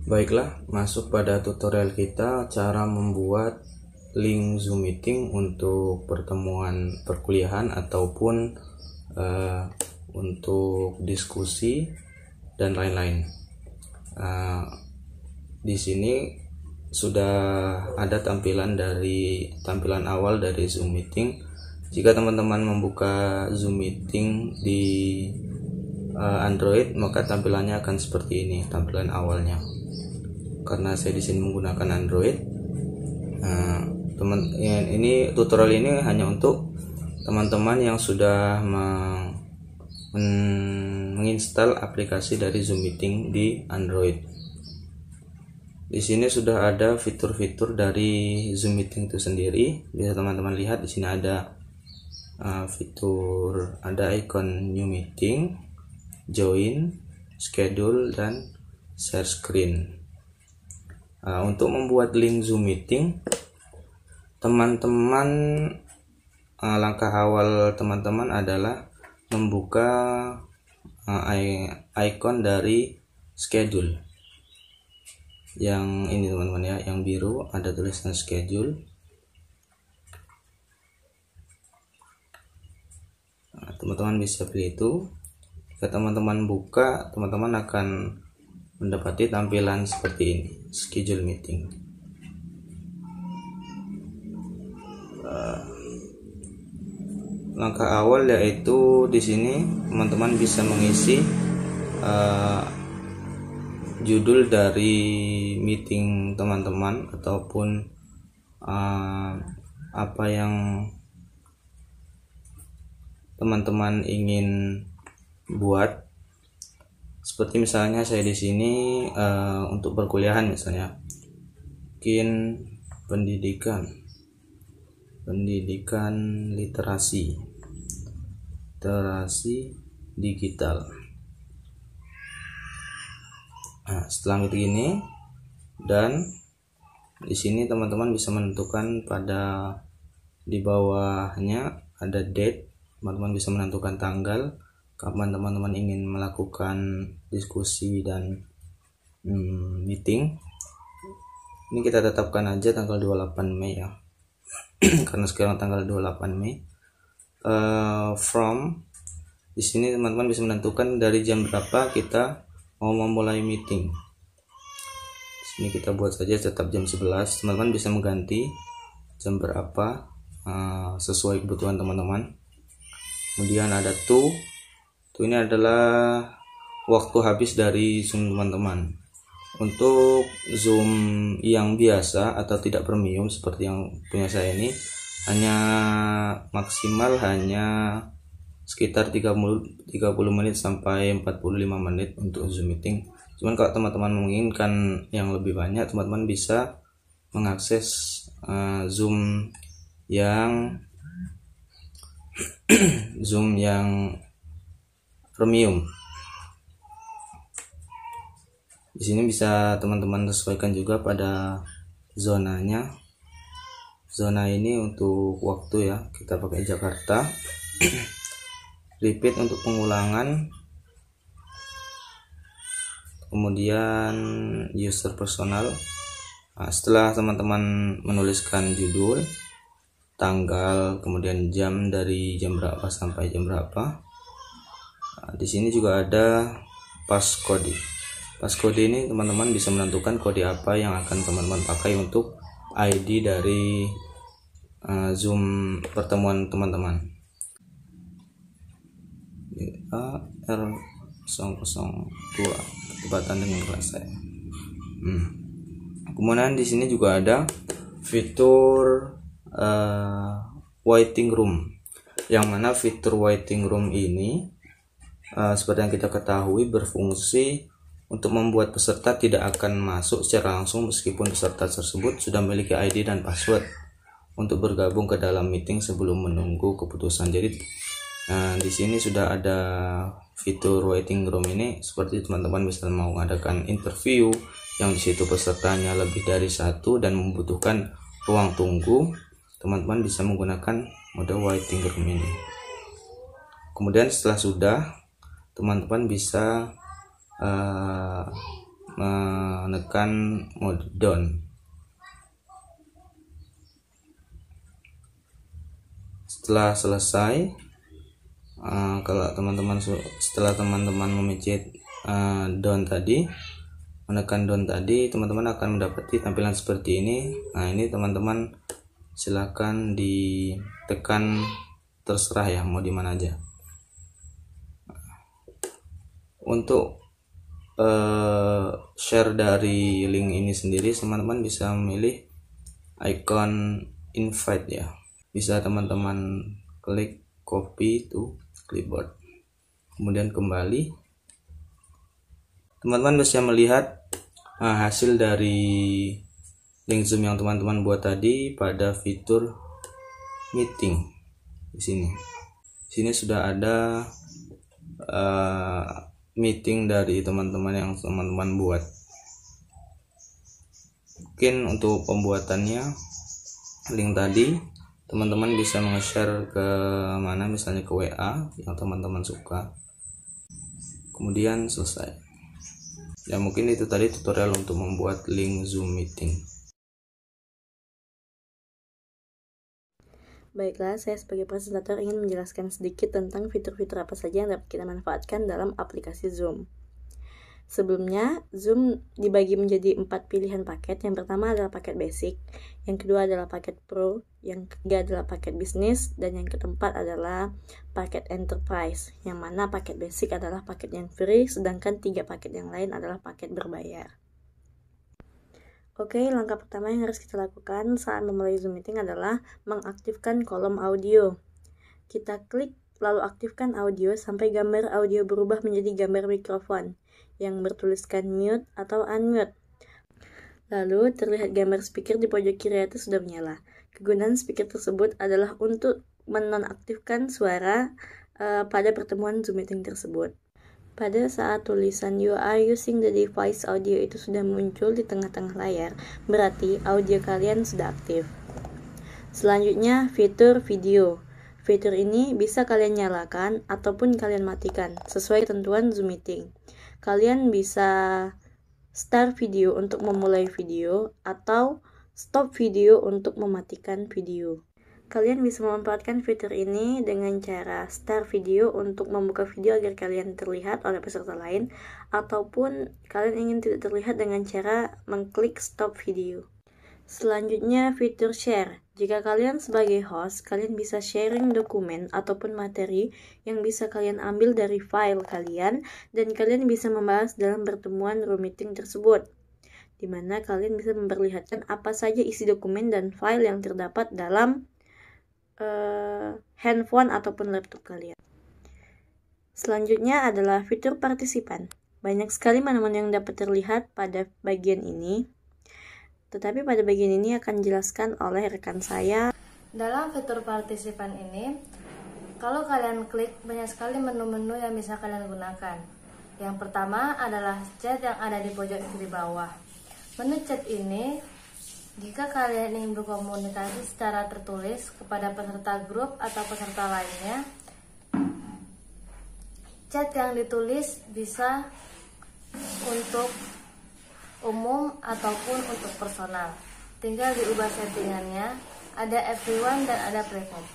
Baiklah, masuk pada tutorial kita cara membuat link Zoom meeting untuk pertemuan perkuliahan ataupun untuk diskusi dan lain-lain. Di sini sudah ada tampilan awal dari Zoom meeting. Jika teman-teman membuka Zoom meeting di Android, maka tampilannya akan seperti ini, tampilan awalnya. Karena saya di sini menggunakan Android, ini tutorial ini hanya untuk teman-teman yang sudah menginstal aplikasi dari Zoom Meeting di Android. Di sini sudah ada fitur-fitur dari Zoom Meeting itu sendiri. Bisa teman-teman lihat di sini ada fitur, ada icon New Meeting, Join, Schedule, dan Share Screen. Untuk membuat link Zoom Meeting, teman-teman, langkah awal teman-teman adalah membuka icon dari schedule. Yang ini teman-teman ya, yang biru ada tulisan schedule. Teman-teman bisa pilih itu. Jika teman-teman buka, teman-teman akan mendapati tampilan seperti ini, schedule meeting. Langkah awal yaitu di sini teman-teman bisa mengisi judul dari meeting teman-teman ataupun apa yang teman-teman ingin buat. Seperti misalnya saya di sini untuk perkuliahan, misalnya mungkin pendidikan literasi digital. Setelah itu ini, dan di sini teman-teman bisa menentukan pada di bawahnya ada date. Teman-teman bisa menentukan tanggal kapan teman-teman ingin melakukan diskusi dan meeting. Ini kita tetapkan aja tanggal 28 Mei ya. Karena sekarang tanggal 28 Mei. Di sini teman-teman bisa menentukan dari jam berapa kita mau memulai meeting. Di sini kita buat saja tetap jam 11. Teman-teman bisa mengganti jam berapa sesuai kebutuhan teman-teman. Kemudian ada ini adalah waktu habis dari Zoom teman-teman. Untuk Zoom yang biasa atau tidak premium seperti yang punya saya ini, hanya maksimal sekitar 30 menit sampai 45 menit untuk Zoom meeting. Cuman kalau teman-teman menginginkan yang lebih banyak, teman-teman bisa mengakses Zoom yang premium. Di sini bisa teman-teman sesuaikan juga pada zonanya. Zona ini untuk waktu ya, kita pakai Jakarta. Repeat untuk pengulangan. Kemudian user personal. Setelah teman-teman menuliskan judul, tanggal, kemudian jam, dari jam berapa sampai jam berapa. Di sini juga ada passcode. Passcode ini teman-teman bisa menentukan kode apa yang akan teman-teman pakai untuk ID dari Zoom pertemuan teman-teman. R002 bertepatan dengan kelas saya. Kemudian di sini juga ada fitur waiting room, yang mana fitur waiting room ini seperti yang kita ketahui berfungsi untuk membuat peserta tidak akan masuk secara langsung meskipun peserta tersebut sudah memiliki ID dan password untuk bergabung ke dalam meeting sebelum menunggu keputusan. Jadi di sini sudah ada fitur waiting room ini, seperti teman-teman misalnya mau mengadakan interview yang di situ pesertanya lebih dari satu dan membutuhkan ruang tunggu, teman-teman bisa menggunakan mode waiting room ini. Kemudian setelah sudah, teman-teman bisa menekan mode down. Setelah selesai, kalau setelah teman-teman memencet down tadi, menekan down tadi, teman-teman akan mendapati tampilan seperti ini. Nah, ini teman-teman silahkan ditekan, terserah ya mau di mana aja. Untuk share dari link ini sendiri, teman-teman bisa memilih icon invite ya. Bisa teman-teman klik copy to clipboard, kemudian kembali. Teman-teman bisa melihat hasil dari link Zoom yang teman-teman buat tadi pada fitur meeting. Di sini sudah ada meeting dari teman-teman yang teman-teman buat. Mungkin untuk pembuatannya, link tadi teman-teman bisa nge-share ke mana, misalnya ke WA yang teman-teman suka, kemudian selesai. Ya, mungkin itu tadi tutorial untuk membuat link Zoom meeting. Baiklah, saya sebagai presentator ingin menjelaskan sedikit tentang fitur-fitur apa saja yang dapat kita manfaatkan dalam aplikasi Zoom. Sebelumnya, Zoom dibagi menjadi 4 pilihan paket. Yang pertama adalah paket basic, yang kedua adalah paket pro, yang ketiga adalah paket bisnis, dan yang keempat adalah paket enterprise, yang mana paket basic adalah paket yang free, sedangkan 3 paket yang lain adalah paket berbayar. Oke, langkah pertama yang harus kita lakukan saat memulai Zoom meeting adalah mengaktifkan kolom audio. Kita klik lalu aktifkan audio sampai gambar audio berubah menjadi gambar mikrofon yang bertuliskan mute atau unmute. Lalu terlihat gambar speaker di pojok kiri atas sudah menyala. Kegunaan speaker tersebut adalah untuk menonaktifkan suara pada pertemuan Zoom meeting tersebut. Pada saat tulisan "You are using the device audio" itu sudah muncul di tengah-tengah layar, berarti audio kalian sudah aktif. Selanjutnya, fitur video. Fitur ini bisa kalian nyalakan ataupun kalian matikan sesuai ketentuan Zoom meeting. Kalian bisa start video untuk memulai video atau stop video untuk mematikan video. Kalian bisa memanfaatkan fitur ini dengan cara start video untuk membuka video agar kalian terlihat oleh peserta lain, ataupun kalian ingin tidak terlihat dengan cara mengklik stop video. Selanjutnya, fitur share. Jika kalian sebagai host, kalian bisa sharing dokumen ataupun materi yang bisa kalian ambil dari file kalian, dan kalian bisa membahas dalam pertemuan room meeting tersebut, di mana kalian bisa memperlihatkan apa saja isi dokumen dan file yang terdapat dalam handphone ataupun laptop kalian. Selanjutnya adalah fitur partisipan. Banyak sekali mana-mana yang dapat terlihat pada bagian ini, tetapi pada bagian ini akan dijelaskan oleh rekan saya. Dalam fitur partisipan ini, kalau kalian klik, banyak sekali menu-menu yang bisa kalian gunakan. Yang pertama adalah chat yang ada di pojok kiri bawah. Menu chat ini, jika kalian ingin berkomunikasi secara tertulis kepada peserta grup atau peserta lainnya, chat yang ditulis bisa untuk umum ataupun untuk personal. Tinggal diubah settingannya, ada everyone dan ada private.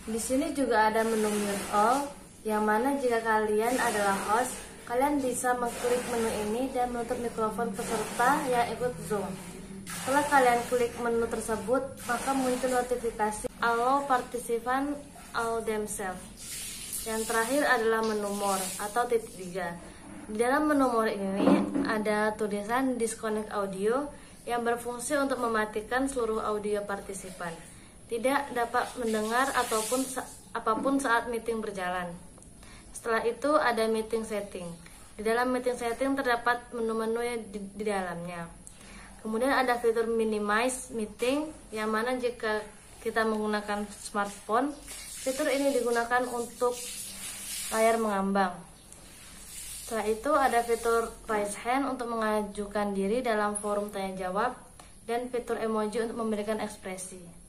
Di sini juga ada menu mute all, yang mana jika kalian adalah host, kalian bisa mengklik menu ini dan menutup mikrofon peserta yang ikut Zoom. Setelah kalian klik menu tersebut, maka muncul notifikasi allow participant all themselves. Yang terakhir adalah menu more atau titik 3. Di dalam menu more ini ada tulisan disconnect audio yang berfungsi untuk mematikan seluruh audio partisipan. Tidak dapat mendengar ataupun apapun saat meeting berjalan. Setelah itu ada meeting setting. Di dalam meeting setting terdapat menu-menu yang di dalamnya. Kemudian ada fitur minimize meeting, yang mana jika kita menggunakan smartphone, fitur ini digunakan untuk layar mengambang. Setelah itu ada fitur raise hand untuk mengajukan diri dalam forum tanya jawab, dan fitur emoji untuk memberikan ekspresi.